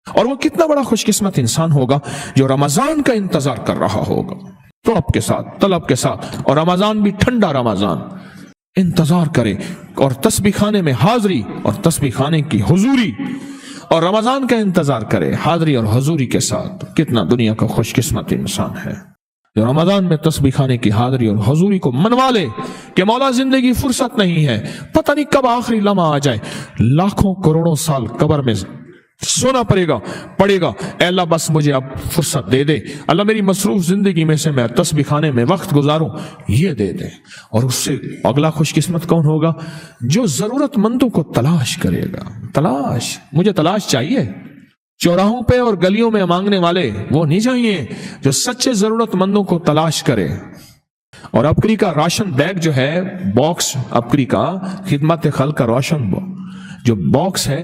اور وہ کتنا بڑا خوش قسمت انسان ہوگا جو رمضان کا انتظار کر رہا ہوگا طلب کے ساتھ، طلب کے ساتھ، اور رمضان بھی ٹھنڈا رمضان انتظار کرے، اور تسبیح خانے میں حاضری اور تسبیح خانے کی حضوری اور رمضان کا انتظار کرے حاضری اور حضوری کے ساتھ۔ کتنا دنیا کا خوش قسمت انسان ہے جو رمضان میں تسبیح خانے کی حاضری اور حضوری کو منوا لے کہ مولا زندگی فرصت نہیں ہے، پتہ نہیں کب آخری لمحہ آ جائے، لاکھوں کروڑوں سال قبر میں سونا پڑے گا، اے اللہ بس مجھے اب فرصت دے دے، اللہ میری مصروف زندگی میں سے میں تسبیح خانے میں وقت گزاروں، یہ دے دے۔ اور اس سے اگلا خوش قسمت کون ہوگا؟ جو ضرورت مندوں کو تلاش کرے گا۔ مجھے تلاش چاہیے، چوراہوں پہ اور گلیوں میں مانگنے والے وہ نہیں چاہیے، جو سچے ضرورت مندوں کو تلاش کرے۔ اور ابکری کا راشن بیگ جو ہے، باکس ابکری کا خدمت خلق کا راشن جو باکس ہے،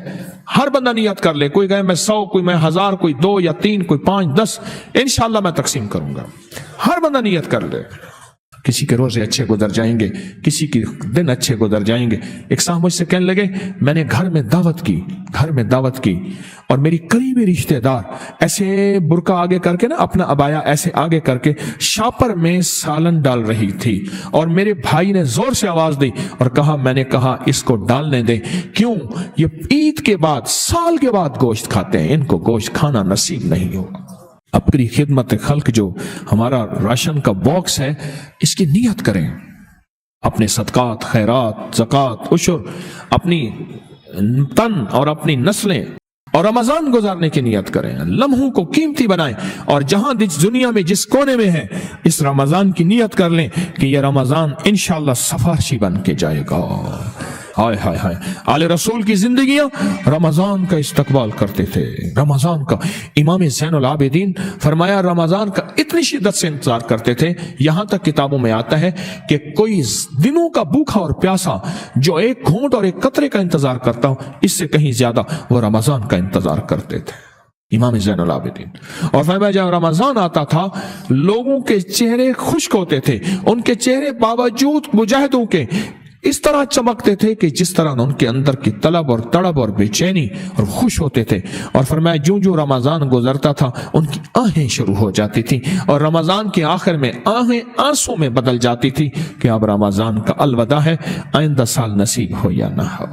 ہر بندہ نیت کر لے، کوئی کہے میں 100، کوئی میں 1000، کوئی 2 یا 3، کوئی 5 10، انشاءاللہ میں تقسیم کروں گا۔ ہر بندہ نیت کر لے۔ کسی کے روزے اچھے گزر جائیں گے، کسی کے دن اچھے گزر جائیں گے۔ ایک صاحب مجھ سے کہنے لگے میں نے گھر میں دعوت کی اور میری قریبی رشتہ دار ایسے برقع آگے کر کے نا، اپنا عبایا ایسے آگے کر کے شاپر میں سالن ڈال رہی تھی، اور میرے بھائی نے زور سے آواز دی اور کہا، میں نے کہا اس کو ڈالنے دیں، کیوں؟ یہ عید کے بعد، سال کے بعد گوشت کھاتے ہیں، ان کو گوشت کھانا نصیب نہیں ہوگا۔ اپنی خدمت خلق جو ہمارا راشن کا باکس ہے، اس کی نیت کریں، اپنے صدقات، خیرات، زکوٰۃ، عشر، اپنی تن اور اپنی نسلیں اور رمضان گزارنے کی نیت کریں، لمحوں کو قیمتی بنائیں، اور جہاں دنیا میں جس کونے میں ہے اس رمضان کی نیت کر لیں کہ یہ رمضان انشاءاللہ سفارشی بن کے جائے گا۔ ہائے ہائے ہائے، آل رسول کی زندگیاں رمضان کا استقبال کرتے تھے، رمضان کا۔ امام زین العابدین فرمایا رمضان کا اتنی شدت سے انتظار کرتے تھے، یہاں تک کتابوں میں آتا ہے کہ کوئی دنوں کا بھوکا اور پیاسا جو ایک گھونٹ اور ایک قطرے کا انتظار کرتا ہو، اس سے کہیں زیادہ وہ رمضان کا انتظار کرتے تھے، امام زین العابدین۔ اور فرمایا جب رمضان آتا تھا لوگوں کے چہرے خشک ہوتے تھے، ان کے چہرے باوجود مجاہدوں کے اس طرح چمکتے تھے کہ جس طرح ان کے اندر کی طلب اور تڑب اور بے چینی اور خوش ہوتے تھے۔ اور فرمایا جو رمضان گزرتا تھا ان کی آہیں شروع ہو جاتی تھی، اور رمضان کے آخر میں آہیں آنسوں میں بدل جاتی تھی کہ اب رمضان کا الوداع ہے، آئندہ سال نصیب ہو یا نہ ہو۔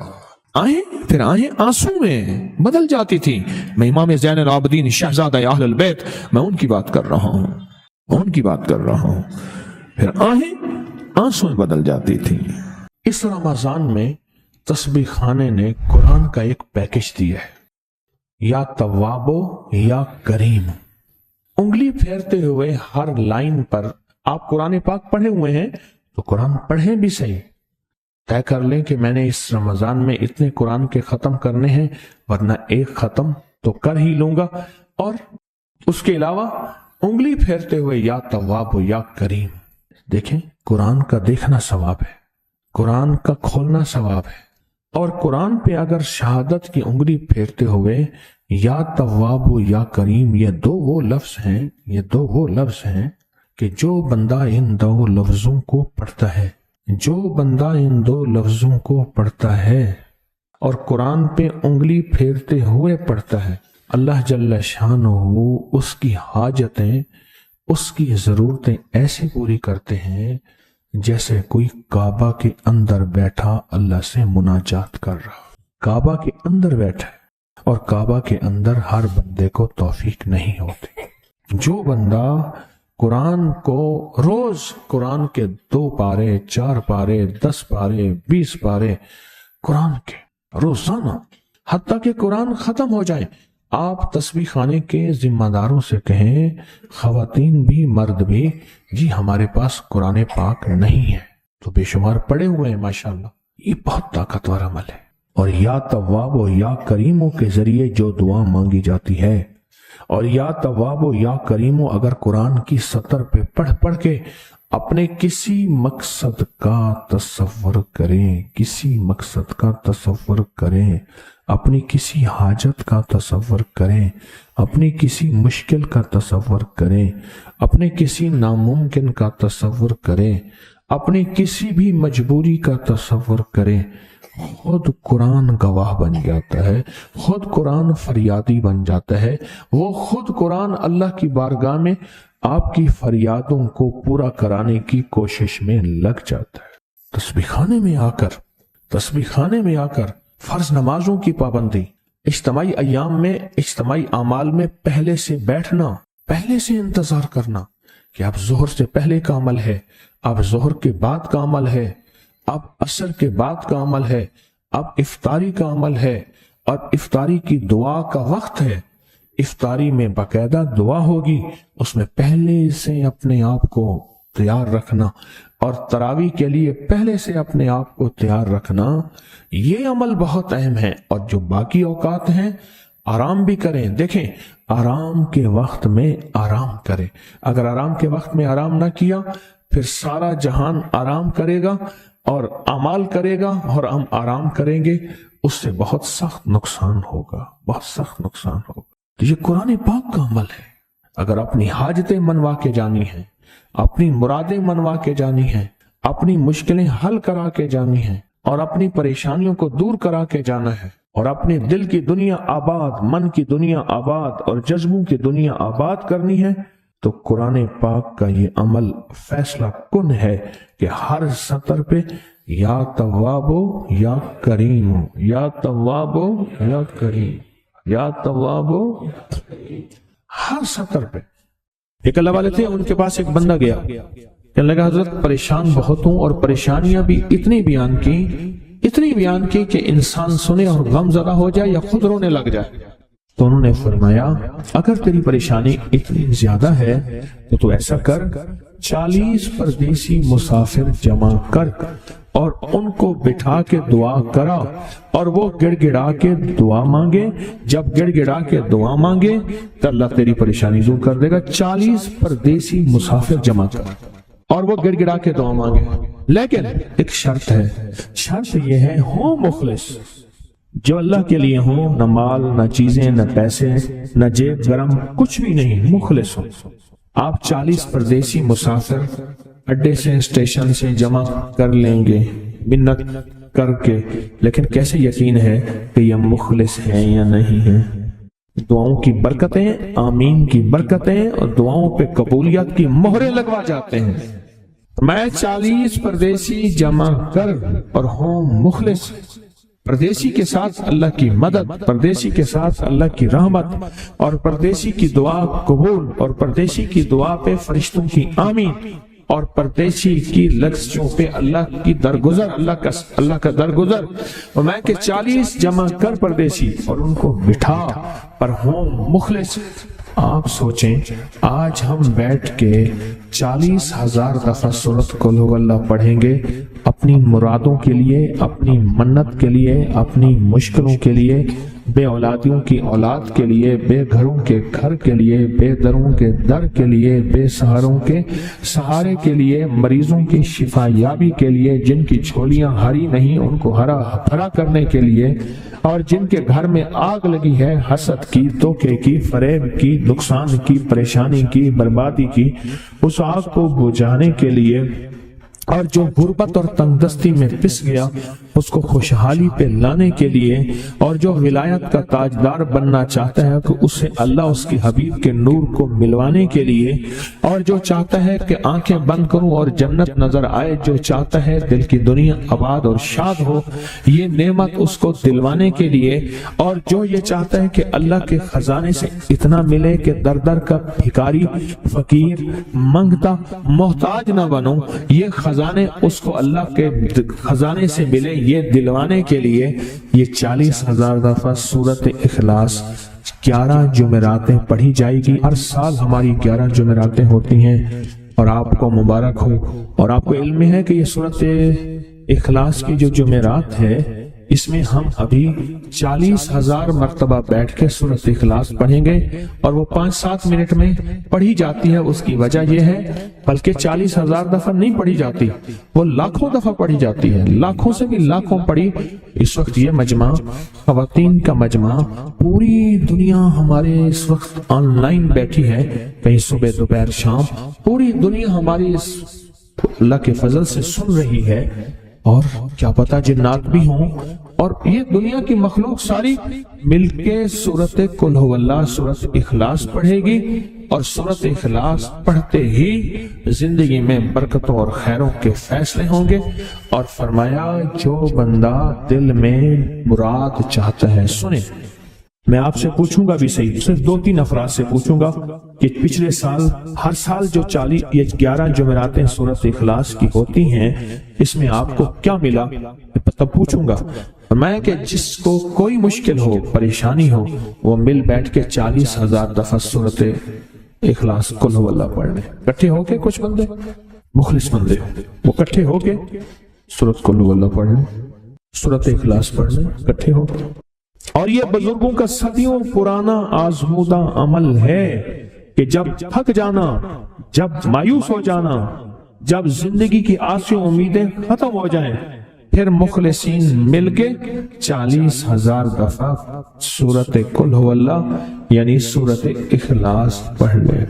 پھر آہیں آنسوں میں بدل جاتی تھی۔ میں امام زین العابدین شہزادہ اہل البیت، میں ان کی بات کر رہا ہوں، پھر آہیں آنسوں میں بدل جاتی تھی۔ اس رمضان میں تسبیح خانے نے قرآن کا ایک پیکج دیا ہے، یا توابو یا کریم۔ انگلی پھیرتے ہوئے ہر لائن پر آپ قرآن پاک پڑھے ہوئے ہیں تو قرآن پڑھیں بھی صحیح، طے کر لیں کہ میں نے اس رمضان میں اتنے قرآن کے ختم کرنے ہیں، ورنہ ایک ختم تو کر ہی لوں گا۔ اور اس کے علاوہ انگلی پھیرتے ہوئے یا توابو یا کریم، دیکھیں قرآن کا دیکھنا ثواب ہے، قرآن کا کھولنا ثواب ہے، اور قرآن پہ اگر شہادت کی انگلی پھیرتے ہوئے یا تواب یا کریم، یہ دو وہ لفظ ہیں کہ جو بندہ ان دو لفظوں کو پڑھتا ہے اور قرآن پہ انگلی پھیرتے ہوئے پڑھتا ہے، اللہ جل شانہ اس کی حاجتیں، اس کی ضرورتیں ایسے پوری کرتے ہیں جیسے کوئی کعبہ کے اندر بیٹھا اللہ سے مناجات کر رہا۔ کعبہ کے اندر بیٹھا ہے، اور کعبہ کے اندر ہر بندے کو توفیق نہیں ہوتی۔ جو بندہ قرآن کو روز قرآن کے 2 پارے، 4 پارے، 10 پارے، 20 پارے قرآن کے روزانہ، حتیٰ کہ قرآن ختم ہو جائے، آپ تسبیح خانے کے ذمہ داروں سے کہیں، خواتین بھی مرد بھی، جی ہمارے پاس قرآن پاک نہیں ہے، تو بے شمار پڑے ہوئے ہیں ماشاءاللہ۔ یہ بہت طاقتور عمل ہے۔ اور یا تواب و یا کریموں کے ذریعے جو دعا مانگی جاتی ہے، اور یا تواب و یا کریموں اگر قرآن کی سطر پہ پڑھ کے اپنے کسی مقصد کا تصور کریں، اپنی کسی حاجت کا تصور کریں، اپنی کسی مشکل کا تصور کریں، اپنے کسی ناممکن کا تصور کریں، اپنی کسی بھی مجبوری کا تصور کریں، خود قرآن گواہ بن جاتا ہے، خود قرآن فریادی بن جاتا ہے، وہ خود قرآن اللہ کی بارگاہ میں آپ کی فریادوں کو پورا کرانے کی کوشش میں لگ جاتا ہے۔ تسبیح خانے میں آ کر فرض نمازوں کی پابندی، اجتماعی ایام میں، اجتماعی اعمال میں پہلے سے بیٹھنا، پہلے سے انتظار کرنا کہ اب ظہر سے پہلے کا عمل ہے، اب ظہر کے بعد کا عمل ہے، اب عصر کے بعد کا عمل ہے، اب افطاری کا عمل ہے، اور افطاری کی دعا کا وقت ہے، افطاری میں باقاعدہ دعا ہوگی، اس میں پہلے سے اپنے آپ کو تیار رکھنا، اور تراویح کے لیے پہلے سے اپنے آپ کو تیار رکھنا، یہ عمل بہت اہم ہے۔ اور جو باقی اوقات ہیں آرام بھی کریں۔ دیکھیں، آرام کے وقت میں آرام کریں۔ اگر آرام کے وقت میں آرام نہ کیا پھر سارا جہان آرام کرے گا اور اعمال کرے گا، اور ہم آرام کریں گے، اس سے بہت سخت نقصان ہوگا، بہت سخت نقصان ہوگا۔ تو یہ قرآن پاک کا عمل ہے۔ اگر اپنی حاجتیں منوا کے جانی ہیں، اپنی مرادیں منوا کے جانی ہیں، اپنی مشکلیں حل کرا کے جانی ہیں، اور اپنی پریشانیوں کو دور کرا کے جانا ہے، اور اپنے دل کی دنیا آباد، من کی دنیا آباد اور جذبوں کی دنیا آباد کرنی ہے، تو قرآن پاک کا یہ عمل فیصلہ کن ہے کہ ہر سطر پہ یا توابو یا کریم، یا توابو یا کریم، یا توابو، ہر سطر پہ۔ ایک اللہ والے تھے، ان کے پاس ایک بندہ گیا، کہنے لگا حضرت پریشان بہت ہوں، اور پریشانیاں بھی اتنی بیان کی کہ انسان سنے اور غم زدہ ہو جائے یا خود رونے لگ جائے۔ تو انہوں نے فرمایا اگر تیری پریشانی اتنی زیادہ ہے تو تو ایسا کر، 40 پردیسی مسافر جمع کر اور ان کو بٹھا کے دعا کرا، اور وہ گڑ گڑا کے دعا مانگے۔ جب گڑ گڑا کے دعا مانگے تو اللہ تیری پریشانی دور کر دے گا۔ 40 پردیسی مسافر جمع کر اور وہ گڑ گڑا کے دعا مانگے، لیکن ایک شرط ہے، شرط یہ ہے ہو مخلص، جو اللہ کے لیے ہو، نہ مال، نہ چیزیں، نہ پیسے، نہ جیب گرم، کچھ بھی نہیں، مخلص ہو۔ آپ 40 پردیسی مسافر اڈے سے، اسٹیشن سے جمع کر لیں گے منت کر کے، لیکن کیسے یقین ہے کہ یہ مخلص ہیں یا نہیں ہیں؟ دعاؤں کی برکتیں، آمین کی برکتیں اور دعاؤں پہ قبولیت کی مہریں لگوا جاتے ہیں۔ میں 40 پردیسی جمع کر اور ہوں مخلص، پردیسی کے ساتھ اللہ کی مدد، پردیسی کے ساتھ اللہ کی رحمت، اور پردیسی کی دعا قبول، اور پردیسی کی دعا پہ فرشتوں کی آمین، اور پردیسی کی لفظوں پہ اللہ کی درگزر، اللہ کا درگزر۔ اور میں کہ 40 جمع کر پردیسی اور ان کو بٹھا پر ہوں مخلص۔ آپ سوچیں، آج ہم بیٹھ کے 40,000 دفعہ سورۃ قل ھو اللہ پڑھیں گے اپنی مرادوں کے لیے، اپنی منت کے لیے، اپنی مشکلوں کے لیے، بے اولادیوں کی اولاد کے لیے، بے گھروں کے گھر کے لیے، بے دروں کے در کے لیے، بے سہاروں کے سہارے کے لیے، مریضوں کی شفا یابی کے لیے، جن کی جھولیاں ہری نہیں ان کو ہرا بھرا کرنے کے لیے، اور جن کے گھر میں آگ لگی ہے حسد کی، دھوکے کی، فریب کی، نقصان کی، پریشانی کی، بربادی کی، اس آگ کو بجھانے کے لیے، اور جو غربت اور تنگ دستی میں پس گیا اس کو خوشحالی پہ لانے کے لیے، اور جو ولایت کا تاجدار بننا چاہتا ہے کہ اسے اللہ اس کی حبیب کے نور کو ملوانے کے لیے، اور جو چاہتا ہے کہ آنکھیں بند کروں اور جنت نظر آئے، جو چاہتا ہے دل کی دنیا آباد اور شاد ہو، یہ نعمت اس کو دلوانے کے لیے، اور جو یہ چاہتا ہے کہ اللہ کے خزانے سے اتنا ملے کہ در در کا بھکاری، فقیر، منگتا، محتاج نہ بنوں، یہ خزانے اس کو اللہ کے خزانے سے ملے، یہ دلوانے کے لیے یہ 40,000 دفعہ سورۃ اخلاص 11 جمعراتیں پڑھی جائے گی۔ ہر سال ہماری 11 جمعراتیں ہوتی ہیں، اور آپ کو مبارک ہو۔ اور آپ کو علم ہے کہ یہ سورۃ اخلاص کی جو جمعرات ہے، اس میں ہم ابھی 40,000 مرتبہ بیٹھ کے سورۃ اخلاص پڑھیں گے، اور وہ 5-7 منٹ میں پڑھی جاتی ہے۔ اس کی وجہ یہ ہے، بلکہ 40,000 دفعہ نہیں پڑھی جاتی، وہ لاکھوں دفعہ پڑھی جاتی ہے، لاکھوں سے بھی لاکھوں پڑھی۔ اس وقت یہ مجمع، خواتین کا مجمع، پوری دنیا ہمارے اس وقت آن لائن بیٹھی ہے، کہیں صبح دوپہر شام، پوری دنیا ہماری اللہ کے فضل سے سن رہی ہے۔ اور کیا پتا جنات بھی ہوں، اور یہ دنیا کی مخلوق ساری مل کے سورت قل هو اللہ، سورت اخلاص پڑھے گی، اور سورت اخلاص پڑھتے ہی زندگی میں برکتوں اور خیروں کے فیصلے ہوں گے۔ اور فرمایا جو بندہ دل میں مراد چاہتا ہے، سنیں میں آپ سے پوچھوں گا بھی صحیح، صرف 2-3 افراد سے پوچھوں گا کہ پچھلے سال ہر سال جو 11 جمعراتیں سورت اخلاص کی ہوتی ہیں، اس میں آپ کو کیا ملا؟ تب پوچھوں گا۔ فرمایا کہ جس کو کوئی مشکل ہو، پریشانی ہو، وہ مل بیٹھ کے 40,000 دفعہ سورت اخلاص قل هو اللہ پڑھ لیں، اکٹھے ہو کے۔ کچھ بندے مخلص بندے وہ اکٹھے ہو کے سورت قل هو اللہ پڑھ لیں، سورت اخلاص پڑھ لیں اکٹھے ہو کے۔ اور یہ بزرگوں کا صدیوں پرانا آزمودہ عمل ہے کہ جب تھک جانا، جب مایوس ہو جانا، جب زندگی کی آسیں امیدیں ختم ہو جائیں، پھر مخلصین مل کے 40,000 دفعہ سورت قل هو اللہ یعنی سورت اخلاص پڑھ لیں۔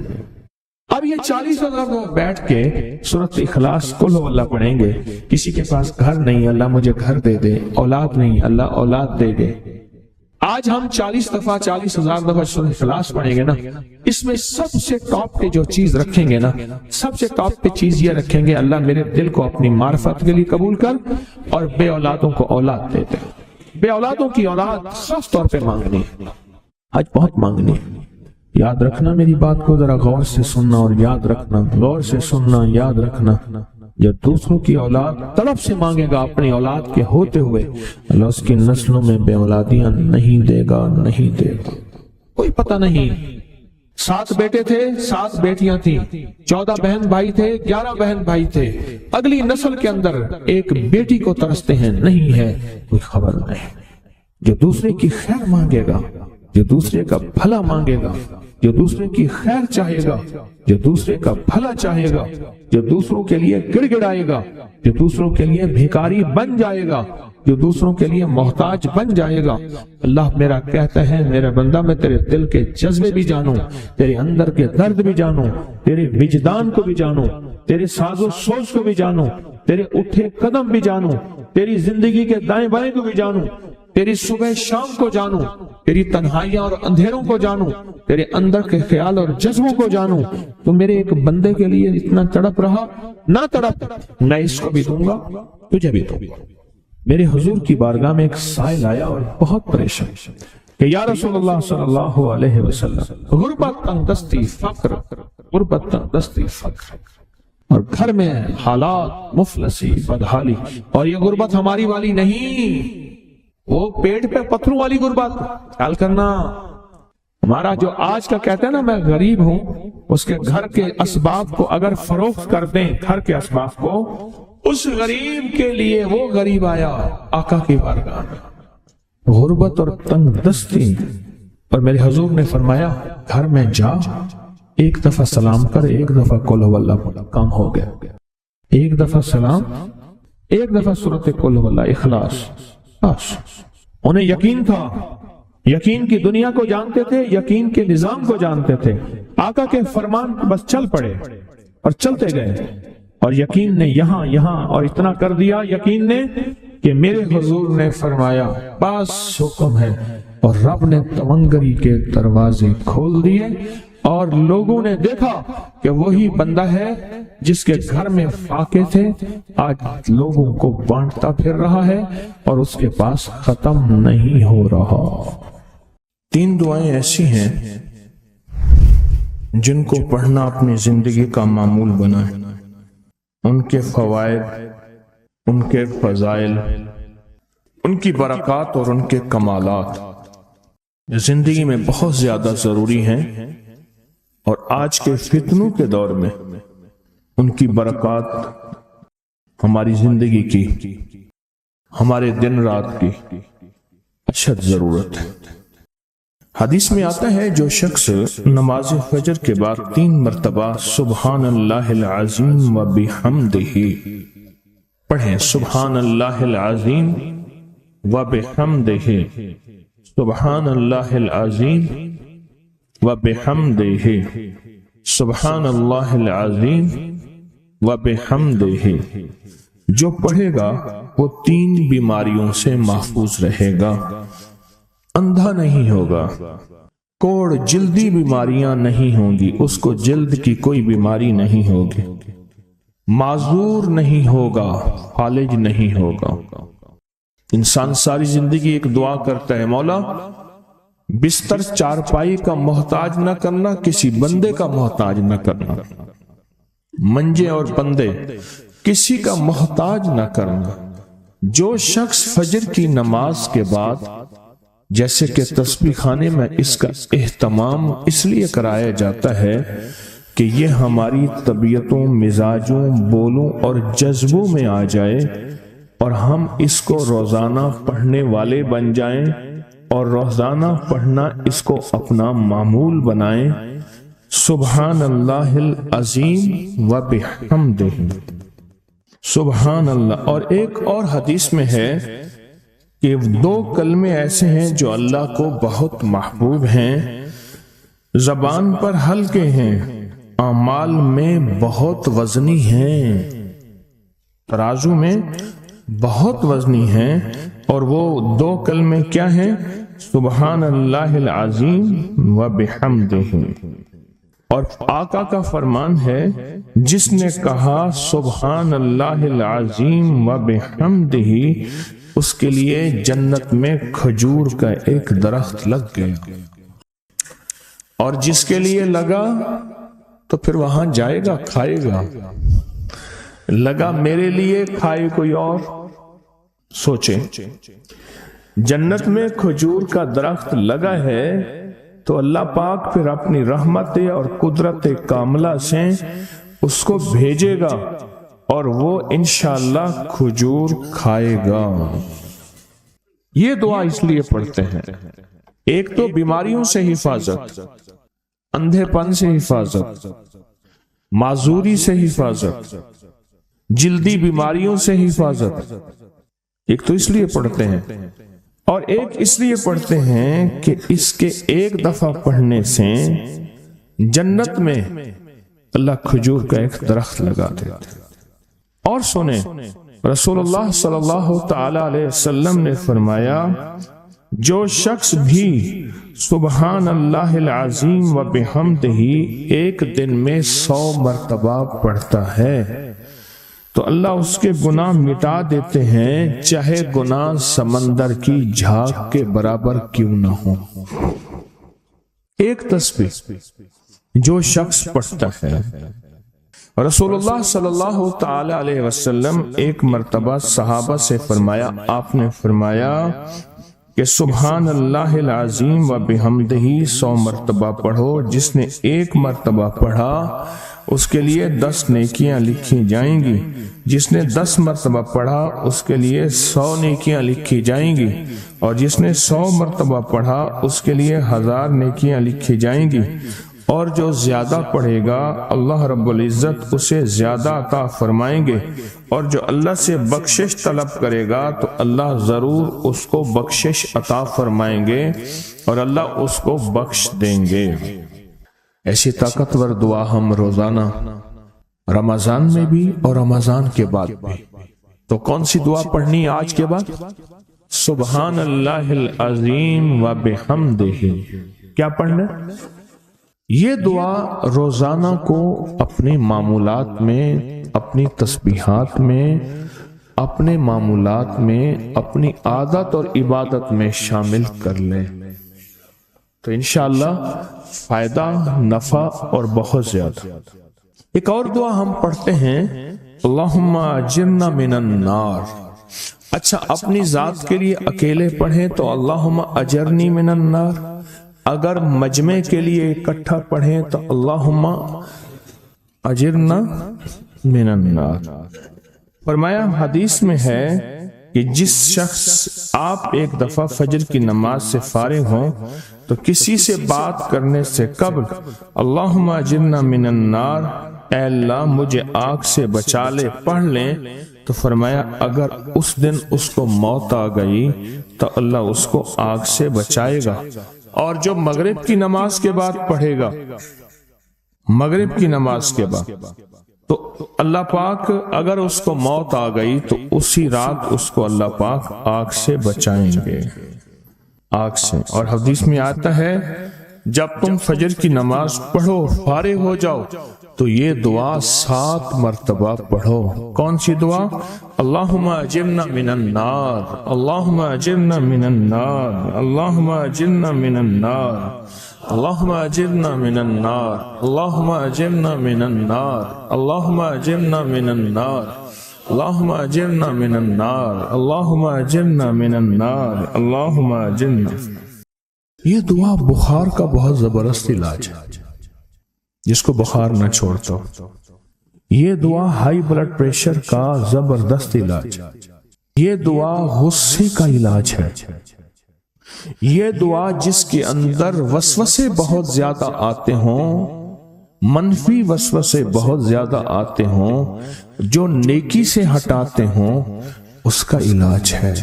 اب یہ 40,000 دفعہ بیٹھ کے سورت اخلاص قل هو اللہ پڑھیں گے۔ کسی کے پاس گھر نہیں، اللہ مجھے گھر دے دے، اولاد نہیں، اللہ اولاد دے دے۔ آج ہم 40,000 دفعہ سورۃ اخلاص پڑھیں گے نا، اس میں سب سے ٹاپ پہ جو چیز رکھیں گے نا، سب سے ٹاپ پہ چیز یہ رکھیں گے، اللہ میرے دل کو اپنی معرفت کے لیے قبول کر اور بے اولادوں کو اولاد دے دے۔ بے اولادوں کی اولاد خاص طور پہ مانگنی، آج بہت مانگنی۔ یاد رکھنا میری بات کو ذرا غور سے سننا، اور یاد رکھنا، غور سے سننا، یاد رکھنا، جب دوسروں کی اولاد طلب سے مانگے گا اپنی اولاد کے ہوتے ہوئے، اللہ اس کی نسلوں میں بے اولادیاں نہیں دے گا، نہیں دے گا۔ کوئی پتہ نہیں، 7 بیٹے تھے، 7 بیٹیاں تھیں، 14 بہن بھائی تھے، 11 بہن بھائی تھے، اگلی نسل کے اندر ایک بیٹی کو ترستے ہیں، نہیں ہے، کوئی خبر نہیں۔ جو دوسرے کی خیر مانگے گا، جو دوسرے کا بھلا مانگے گا، جو دوسرے کی خیر چاہے گا، جو دوسرے کا بھلا چاہے گا، جو دوسروں کے لیے گڑ گڑائے گا، جو دوسروں کے لیے بھیکاری بن جائے گا، جو دوسروں کے لیے محتاج بن جائے گا، اللہ میرا کہتا ہے میرا بندہ میں تیرے دل کے جذبے بھی جانوں، تیرے اندر کے درد بھی جانوں، تیرے وجدان کو بھی جانوں، تیرے ساز و سوچ کو بھی جانوں، تیرے اٹھے قدم بھی جانوں، تیری زندگی کے دائیں بائیں کو بھی جانوں، تیری صبح شام کو جانوں، تیری تنہائیاں اور اندھیروں کو جانوں، تیرے اندر کے خیال اور جذبوں کو جانوں۔ تو میرے ایک بندے کے لیے اتنا تڑپ رہا، نہ تڑپ، میں اس کو بھی دوں گا، تجھے بھی دوں گا۔ میرے حضور کی بارگاہ میں ایک سائل آیا اور بہت پریشان کہ یا رسول اللہ صلی اللہ علیہ وسلم، غربت تنگدستی فقر، غربت تنگدستی فقر، اور گھر میں حالات مفلسی بدحالی، اور یہ غربت ہماری والی نہیں، وہ پیٹ پہ پتھروں والی غربت۔ خیال کرنا، ہمارا جو آج کا کہتا ہے نا میں غریب ہوں، اس کے گھر کے اسباب کو اگر فروخت کر دیں، گھر کے اسباب کو، اس غریب کے لیے وہ غریب آیا آقا کی بارگاہ میں، غربت اور تنگ دستی، اور میرے حضور نے فرمایا گھر میں جا، ایک دفعہ سلام کر، ایک دفعہ قل هو اللہ پڑھ، کام ہو گیا۔ ایک دفعہ سلام، ایک دفعہ سورۃ قل هو اللہ اخلاص، بس۔ انہیں یقین تھا، یقین کی دنیا کو جانتے تھے، یقین کے نظام کو جانتے تھے، آقا کے فرمان بس چل پڑے اور چلتے گئے، اور یقین نے یہاں اور اتنا کر دیا، یقین نے کہ میرے حضور نے فرمایا بس حکم ہے، اور رب نے تونگری کے دروازے کھول دیے، اور لوگوں نے دیکھا کہ وہی بندہ ہے جس کے گھر میں فاقے تھے، آج لوگوں کو بانٹتا پھر رہا ہے، اور اس کے پاس ختم نہیں ہو رہا۔ 3 دعائیں ایسی ہیں جن کو پڑھنا اپنی زندگی کا معمول بنائیں، ان کے فوائد، ان کے فضائل، ان کی برکات اور ان کے کمالات زندگی میں بہت زیادہ ضروری ہیں، اور آج کے فتنوں کے دور میں ان کی برکات ہماری زندگی کی، ہمارے دن رات کی اشد ضرورت ہے۔ حدیث میں آتا ہے جو شخص نماز فجر کے بعد 3 مرتبہ سبحان اللہ العظیم و بحمدہ پڑھیں، سبحان اللہ العظیم و بحمدہ، سبحان اللہ العظیم و بحمدہ، سبحان اللہ العظیم و بحمدہ، جو پڑھے گا وہ 3 بیماریوں سے محفوظ رہے گا، اندھا نہیں ہوگا، کوڑ جلدی بیماریاں نہیں ہوں گی، اس کو جلد کی کوئی بیماری نہیں ہوگی، معذور نہیں ہوگا، فالج نہیں ہوگا۔ انسان ساری زندگی ایک دعا کرتا ہے، مولا بستر چارپائی کا محتاج نہ کرنا، کسی بندے کا محتاج نہ کرنا، منجے اور بندے کسی کا محتاج نہ کرنا۔ جو شخص فجر کی نماز کے بعد، جیسے کہ تسبیح خانے میں اس کا اہتمام اس لیے کرایا جاتا ہے کہ یہ ہماری طبیعتوں، مزاجوں، بولوں اور جذبوں میں آ جائے اور ہم اس کو روزانہ پڑھنے والے بن جائیں اور روزانہ پڑھنا اس کو اپنا معمول بنائیں۔ سبحان اللہ العظیم و بحمدہ، سبحان اللہ۔ اور ایک اور حدیث میں ہے کہ 2 کلمے ایسے ہیں جو اللہ کو بہت محبوب ہیں، زبان پر ہلکے ہیں، اعمال میں بہت وزنی ہیں، ترازو میں بہت وزنی ہیں، اور وہ 2 کلمے کیا ہیں؟ سبحان اللہ العظیم و بحمدہ۔ اور آقا کا فرمان ہے، جس نے کہا سبحان اللہ العظیم و بحمدہ، اس کے لیے جنت میں کھجور کا ایک درخت لگ گیا، اور جس کے لیے لگا تو پھر وہاں جائے گا، کھائے گا۔ لگا میرے لیے، کھائے کوئی اور۔ سوچیں، جنت میں کھجور کا درخت لگا ہے تو اللہ پاک پھر اپنی رحمت اور قدرت کاملہ سے اس کو بھیجے گا اور وہ انشاءاللہ کھجور کھائے گا۔ یہ دعا اس لیے پڑھتے ہیں، ایک تو بیماریوں سے حفاظت، اندھے پن سے حفاظت، معذوری سے حفاظت، جلدی بیماریوں سے حفاظت۔ ایک تو اس لیے پڑھتے ہیں، اور ایک اس لیے پڑھتے ہیں کہ اس کے ایک دفعہ پڑھنے سے جنت میں اللہ کھجور کا ایک درخت لگا دیتا ہے۔ اور سنیں، رسول اللہ صلی اللہ تعالی علیہ وسلم نے فرمایا، جو شخص بھی سبحان اللہ العظیم و بحمدہ ایک دن میں 100 مرتبہ پڑھتا ہے تو اللہ اس کے گناہ مٹا دیتے ہیں، چاہے گناہ سمندر کی جھاگ کے برابر کیوں نہ ہو۔ ایک تسبیح جو شخص پڑھتا ہے، رسول اللہ صلی اللہ تعالی علیہ وسلم ایک مرتبہ صحابہ سے فرمایا، آپ نے فرمایا کہ سبحان اللہ العظیم و بحمدہ 100 مرتبہ پڑھو، جس نے ایک مرتبہ پڑھا اس کے لیے 10 نیکیاں لکھی جائیں گی، جس نے 10 مرتبہ پڑھا اس کے لیے 100 نیکیاں لکھی جائیں گی، اور جس نے 100 مرتبہ پڑھا اس کے لیے 1000 نیکیاں لکھی جائیں گی، اور جو زیادہ پڑھے گا اللہ رب العزت اسے زیادہ عطا فرمائیں گے، اور جو اللہ سے بخشش طلب کرے گا تو اللہ ضرور اس کو بخشش عطا فرمائیں گے اور اللہ اس کو بخش دیں گے۔ ایسی طاقتور دعا ہم روزانہ رمضان میں بھی اور رمضان کے بعد بھی۔ تو کون سی دعا پڑھنی آج کے بعد؟ سبحان اللہ العظیم و بحمدہ۔ کیا پڑھنا؟ یہ دعا روزانہ کو اپنے معمولات میں، اپنی تسبیحات میں، اپنے معمولات میں، اپنی عادت اور عبادت میں شامل کر لیں تو انشاءاللہ فائدہ، نفع اور بہت زیادہ۔ ایک اور دعا ہم پڑھتے ہیں، اللہم اجرنا من النار۔ اچھا، اپنی ذات کے لیے اکیلے پڑھیں تو اللہم اجرنی من النار، اگر مجمع کے لیے اکٹھا پڑھیں تو اللہم اجرنا من النار۔ فرمایا حدیث میں ہے کہ جس شخص آپ ایک دفعہ فجر کی نماز سے فارغ ہوں تو کسی سے بات کرنے سے قبل اللہم اجرنا من النار، اے اللہ مجھے آگ سے بچا لے، پڑھ لیں تو فرمایا اگر اس دن اس کو موت آ گئی تو اللہ اس کو آگ سے بچائے گا۔ اور جو مغرب کی نماز کے بعد پڑھے گا، مغرب کی نماز کے بعد، تو اللہ پاک اگر اس کو موت آ گئی تو اسی رات اس کو اللہ پاک آگ سے بچائیں گے، آگ سے۔ اور حدیث میں آتا ہے جب تم فجر کی نماز پڑھو فارغ ہو جاؤ تو یہ دعا 7 مرتبہ پڑھو۔ کون سی دعا؟ اللہم اجرنا من النار، اللہم اجرنا من النار، اللہم اجرنا من النار، اللہم اجرنا من النار، اللہم اجرنا من النار، اللہم اجرنا من النار، اللہم اجرنا من النار، اللہم اجرنا من النار، اللہم اجرنا۔ یہ دعا بخار کا بہت زبردست علاج ہے، جس کو بخار نہ چھوڑتا ہو۔ یہ دعا ہائی بلڈ پریشر کا زبردست علاج ہے۔ یہ دعا غصے کا علاج ہے۔ یہ دعا جس کے اندر وسوسے بہت زیادہ آتے ہوں، منفی وسوسے بہت زیادہ آتے ہوں، جو نیکی سے ہٹاتے ہوں، اس کا علاج ہے۔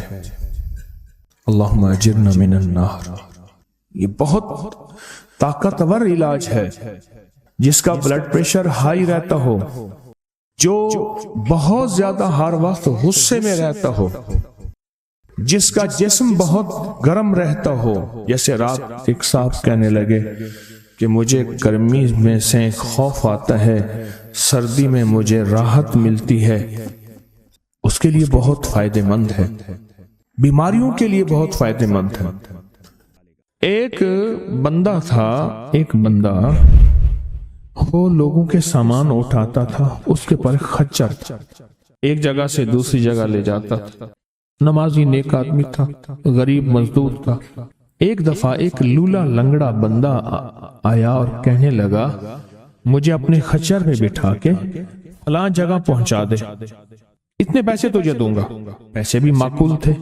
اللہم اجرنا من النار۔ یہ بہت طاقتور علاج ہے۔ جس کا بلڈ پریشر ہائی رہتا ہو، جو بہت زیادہ ہر وقت غصے میں رہتا ہو، جس کا جسم بہت گرم رہتا ہو، جیسے رات ایک صاحب کہنے لگے کہ مجھے گرمی میں سے خوف آتا ہے، سردی میں مجھے راحت ملتی ہے، اس کے لیے بہت فائدہ مند ہے، بیماریوں کے لیے بہت فائدہ مند ہے۔ ایک بندہ تھا، ایک بندہ وہ لوگوں کے سامان اٹھاتا تھا، اس کے پر خچر تھا، ایک جگہ سے دوسری جگہ لے جاتا تھا، نمازی نیک آدمی تھا، غریب مزدور تھا۔ ایک دفعہ ایک لولا لنگڑا بندہ آیا اور کہنے لگا مجھے اپنے خچر میں بٹھا کے فلاں جگہ پہنچا دے، اتنے پیسے تجھے دوں گا۔ پیسے بھی معقول تھے۔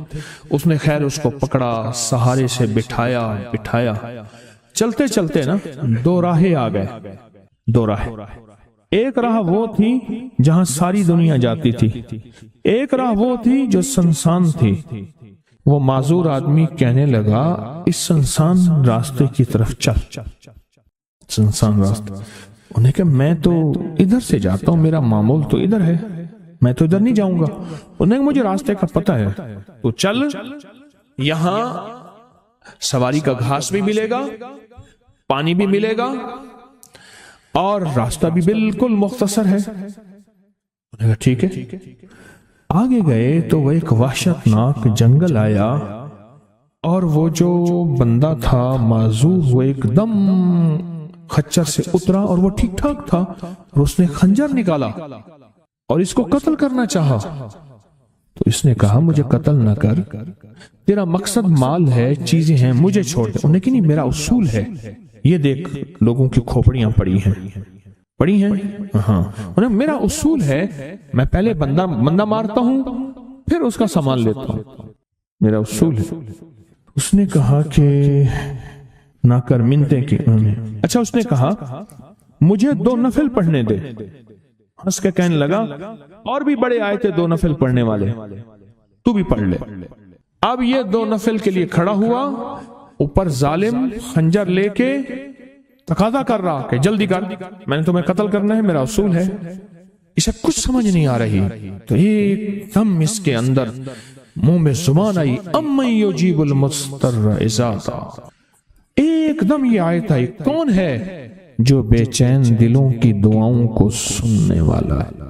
اس نے خیر اس کو پکڑا، سہارے سے بٹھایا، چلتے چلتے نا 2 راہیں آ گئے، 2 راہیں۔ ایک راہ وہ تھی جہاں ساری دنیا جاتی تھی، ایک راہ وہ تھی جو سنسان تھی۔ وہ معذور آدمی کہنے لگا اس سنسان راستے کی طرف چل، سنسان راستے۔ انہیں کہ میں تو ادھر سے جاتا ہوں، میرا معمول تو ادھر ہے، میں تو ادھر نہیں جاؤں گا۔ انہیں کہ مجھے راستے کا پتہ ہے، تو چل، یہاں سواری کا گھاس بھی ملے گا، پانی بھی ملے گا، اور راستہ بھی بالکل مختصر ہے۔ انہیں کہا ٹھیک ہے۔ آگے گئے تو وہ ایک وحشتناک جنگل آیا، اور وہ جو بندہ تھا معذور، وہ ایک دم خچر سے اترا اور وہ ٹھیک ٹھاک تھا، اور اس نے خنجر نکالا اور اس کو قتل کرنا چاہا۔ تو اس نے کہا مجھے قتل نہ کر، تیرا مقصد مال ہے، چیزیں ہیں، مجھے چھوڑ دے۔ انہیں کہ نہیں، میرا اصول ہے، یہ دیکھ لوگوں کی کھوپڑیاں پڑی ہیں، ہاں، انہیں میرا اصول ہے، میں پہلے بندہ مارتا ہوں، پھر اس کا سامان لیتا ہوں، میرا اصول ہے۔ اس نے کہا کہ نہ کر منتیں کی۔ اچھا، اس نے کہا مجھے 2 نفل پڑھنے دے۔ ہنس کے کہنے لگا اور بھی بڑے آئے تھے 2 نفل پڑھنے والے، تو بھی پڑھ لے۔ اب یہ 2 نفل کے لیے کھڑا ہوا، اوپر ظالم خنجر لے کے تقاضا کر رہا کہ جلدی کر، میں نے تمہیں قتل کرنا ہے، میرا اصول ہے۔ اسے کچھ سمجھ نہیں آ رہی، تو ایک دم اس کے اندر منہ میں زبان آئی، امن یجیب المضطر اذا دعا۔ ایک دم یہ آیت آئی، کون ہے جو بے چین دلوں کی دعاؤں کو سننے والا ہے؟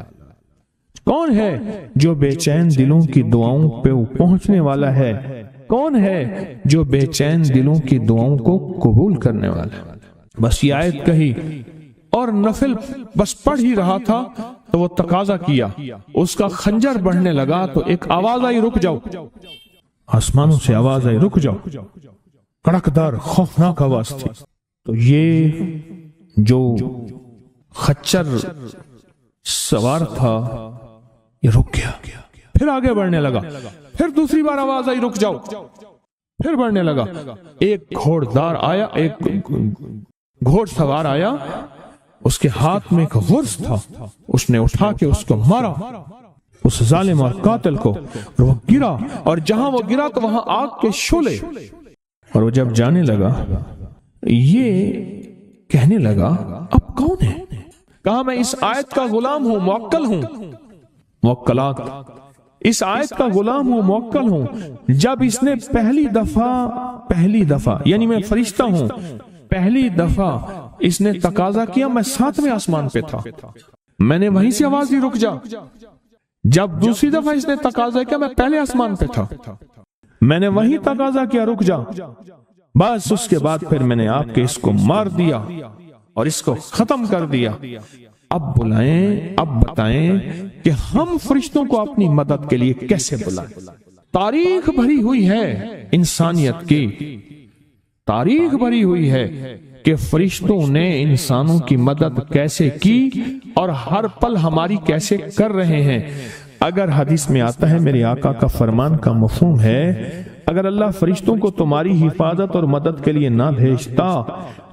کون ہے جو بے چین دلوں کی دعاؤں پہ پہنچنے والا ہے؟ کون ہے جو بے چین دلوں کی دعاؤں کو قبول کرنے والا ہے؟ بس یہ آیت کہی اور نفل بس پڑھ ہی رہا تھا تو وہ تقاضا کیا، اس کا خنجر بڑھنے لگا تو ایک آواز آئی، رک جاؤ۔ آسمانوں سے آواز آئی، رک جاؤ، کڑکدار خوفناک آواز تھی۔ تو یہ جو خچر سوار تھا یہ رک گیا، پھر آگے بڑھنے لگا، پھر دوسری بار آواز آئی، رک جاؤ، پھر بڑھنے لگا۔ ایک گھوڑدار آیا، ایک گھوڑ سوار آیا، اس کے ہاتھ میں ایک غرض تھا، اس نے اٹھا کے اس کو مارا، اس ظالم اور قاتل کو، اور وہ گرا، اور جہاں وہ گرا تو وہاں آگ کے شعلے۔ اور وہ جب جانے لگا، یہ کہنے لگا اب کون ہے؟ کہا میں اس آیت کا غلام ہوں، موکل ہوں، موکلات، اس آیت کا غلام ہوں، موکل ہوں۔ جب اس نے پہلی دفعہ یعنی میں فرشتہ ہوں، پہلی دفعہ اس نے تقاضا کیا، میں 7ویں آسمان پہ تھا، میں نے وہیں سے آواز دی رک جا۔ جب دوسری دفعہ اس نے تقاضا کیا، میں پہلے آسمان پہ تھا، میں نے وہیں تقاضا کیا رک جا۔ بس اس کے بعد پھر میں نے آپ کے اس کو مار دیا اور اس کو ختم کر دیا۔ اب بلائیں، اب بتائیں کہ ہم فرشتوں کو اپنی مدد کے لیے کیسے بلائیں؟ تاریخ بھری ہوئی ہے انسانیت کی، تاریخ بھری ہوئی ہے کہ فرشتوں نے انسانوں کی مدد کیسے کی اور ہر پل ہماری کیسے کر رہے ہیں۔ اگر حدیث میں آتا ہے، میرے آقا کا فرمان کا مفہوم ہے، اگر اللہ فرشتوں کو تمہاری حفاظت اور مدد کے لیے نہ بھیجتا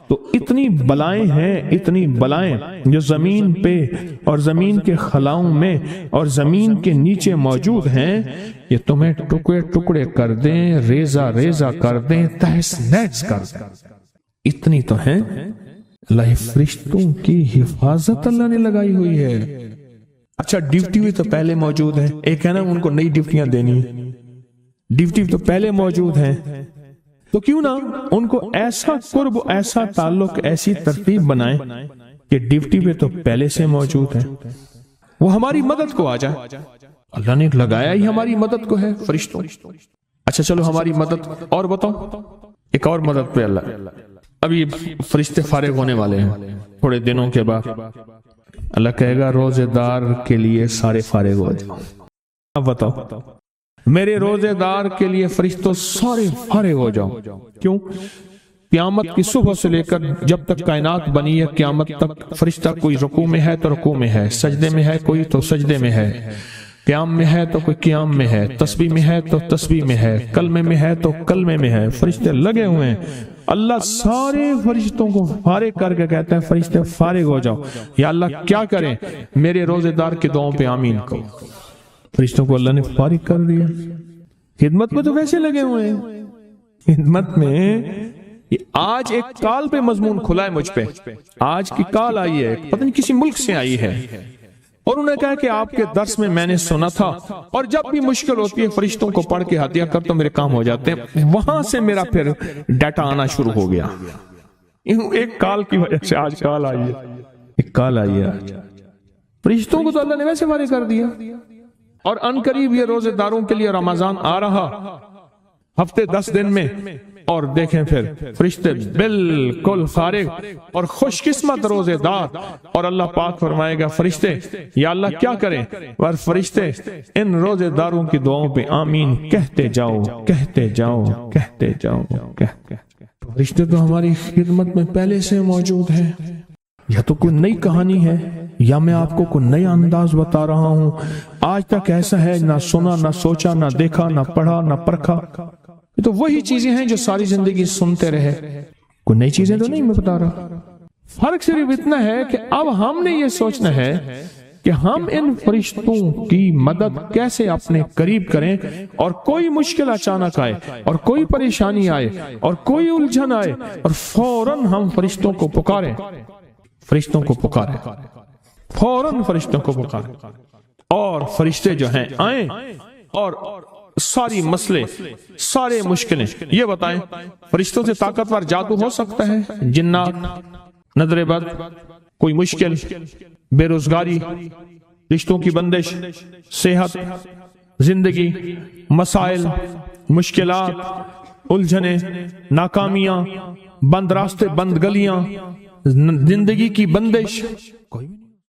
تو اتنی بلائیں ہیں، اتنی بلائیں جو زمین پہ اور زمین کے خلاؤں میں اور زمین کے نیچے موجود ہیں، یہ تمہیں ٹکڑے ٹکڑے کر دیں، ریزہ ریزہ کر دیں، تہس نہس کر دیں۔ اتنی تو ہیں۔ اللہ فرشتوں کی حفاظت اللہ نے لگائی ہوئی ہے۔ اچھا ڈیوٹی بھی تو پہلے موجود ہے، ایک ہے نا ان کو نئی ڈیوٹیاں دینی، ڈیوٹی تو پہلے موجود ہیں، تو کیوں نہ ان کو ایسا قرب، ایسا تعلق، ایسی ترتیب بنائیں کہ ڈیوٹی پہ تو پہلے سے موجود ہے، وہ ہماری مدد کو آ جائے۔ اللہ نے لگایا ہی ہماری مدد کو ہے فرشتوں۔ اچھا چلو ہماری مدد اور بتاؤ، ایک اور مدد پہ اللہ، ابھی فرشتے فارغ ہونے والے ہیں تھوڑے دنوں کے بعد، اللہ کہے گا روزے دار کے لیے سارے فارغ ہو جاؤ۔ اب بتاؤ، میرے روزے دار کے لیے فرشتوں سارے فارغ ہو جاؤ۔ کیوں؟ قیامت کی صبح سے لے کر جب تک کائنات بنی ہے قیامت تک فرشتہ کوئی رکوع میں ہے تو رکوع میں ہے، سجدے میں ہے کوئی تو سجدے میں ہے، قیام میں ہے تو کوئی قیام میں ہے، تسبیح میں ہے تو تسبیح میں ہے، کلمے میں ہے تو کلمے میں ہے، فرشتے لگے ہوئے ہیں۔ اللہ سارے فرشتوں کو فارغ کر کے کہتا ہے فرشتے فارغ ہو جاؤ۔ یا اللہ کیا کریں؟ میرے روزے دار کی دعاؤں پہ آمین کہو۔ فرشتوں کو اللہ نے فارغ کر دیا، خدمت میں تو ویسے لگے ہوئے ہیں، خدمت میں۔ آج ایک کال پہ مضمون کھلا ہے مجھ پہ، آج کی کال آئی ہے، پتہ نہیں کسی ملک سے آئی ہے، اور انہوں نے کہا کہ آپ کے درس میں میں نے سنا تھا، اور جب بھی مشکل ہوتی ہے فرشتوں کو پڑھ کے ہدیہ کر تو میرے کام ہو جاتے ہیں۔ وہاں سے میرا پھر ڈیٹا آنا شروع ہو گیا، ایک کال کی وجہ سے آج کال آئی ہے، ایک کال آئی ہے آج۔ فرشتوں کو تو اللہ نے ویسے فارغ کر دیا، اور ان قریب یہ روزے داروں کے لیے رمضان آ رہا، ہفتے 10 دن میں، اور دیکھیں پھر فرشتے بالکل فارغ اور خوش قسمت روزے دار، اور اللہ پاک فرمائے گا فرشتے یا اللہ کیا کریں؟ اور فرشتے ان روزے داروں کی دعاؤں پہ آمین کہتے جاؤ، کہتے جاؤ، کہتے جاؤ، کہتے۔ فرشتے تو ہماری خدمت میں پہلے سے موجود ہیں۔ یا تو کوئی نئی کہانی ہے، یا میں آپ کو کوئی نیا انداز بتا رہا ہوں، آج تک ایسا ہے نہ سنا، نہ سوچا، نہ دیکھا، نہ پڑھا، نہ پرکھا۔ یہ تو وہی چیزیں ہیں جو ساری زندگی سنتے رہے، کوئی نئی چیزیں تو نہیں میں بتا رہا۔ فرق صرف اتنا ہے کہ اب ہم نے یہ سوچنا ہے کہ ہم ان فرشتوں کی مدد کیسے اپنے قریب کریں، اور کوئی مشکل اچانک آئے، اور کوئی پریشانی آئے، اور کوئی الجھن آئے، اور فوراً ہم فرشتوں کو پکاریں، فرشتوں کو پکاریں، فوراً فرشتوں کو پکاریں، اور فرشتے جو ہیں آئیں اور ساری مسئلے، سارے مشکلیں یہ بتائیں۔ فرشتوں سے طاقتور جادو ہو سکتا ہے؟ جنات، نظر بد، کوئی مشکل، بے روزگاری، رشتوں کی بندش، صحت، زندگی، مسائل، مشکلات، الجھنیں، ناکامیاں، بند راستے، بند گلیاں، زندگی کی بندش، کوئی